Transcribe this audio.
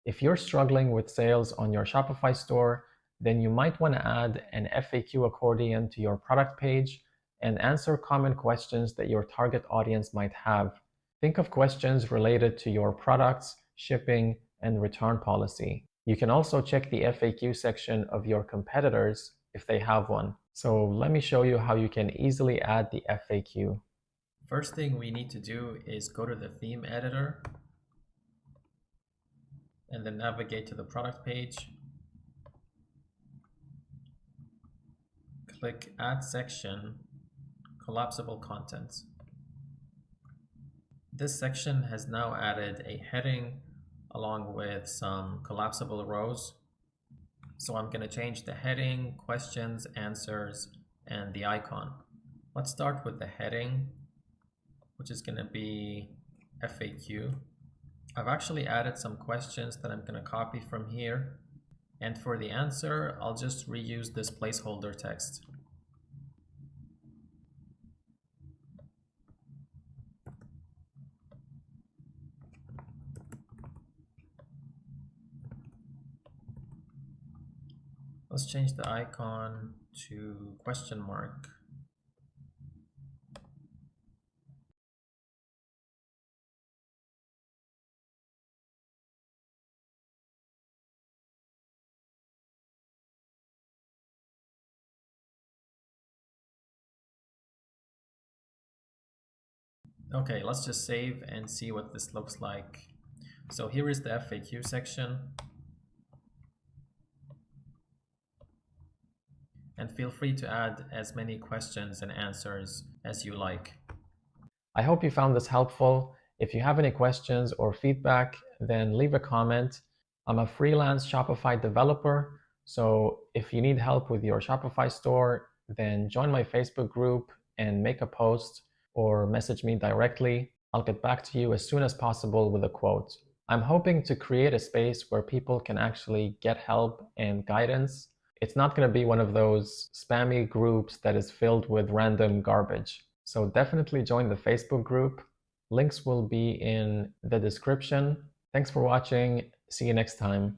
If you're struggling with sales on your Shopify store, then you might want to add an FAQ accordion to your product page and answer common questions that your target audience might have. Think of questions related to your products, shipping, and return policy. You can also check the FAQ section of your competitors if they have one. So let me show you how you can easily add the FAQ. First thing we need to do is go to the theme editor and then navigate to the product page. Click Add Section, Collapsible Contents. This section has now added a heading along with some collapsible rows. So I'm going to change the heading, questions, answers, and the icon. Let's start with the heading, which is going to be FAQ. I've actually added some questions that I'm going to copy from here. And for the answer, I'll just reuse this placeholder text. Let's change the icon to question mark. Okay, let's just save and see what this looks like. So here is the FAQ section. And feel free to add as many questions and answers as you like. I hope you found this helpful. If you have any questions or feedback, then leave a comment. I'm a freelance Shopify developer, so if you need help with your Shopify store, then join my Facebook group and make a post or message me directly. I'll get back to you as soon as possible with a quote. I'm hoping to create a space where people can actually get help and guidance. It's not going to be one of those spammy groups that is filled with random garbage. So definitely join the Facebook group. Links will be in the description. Thanks for watching. See you next time.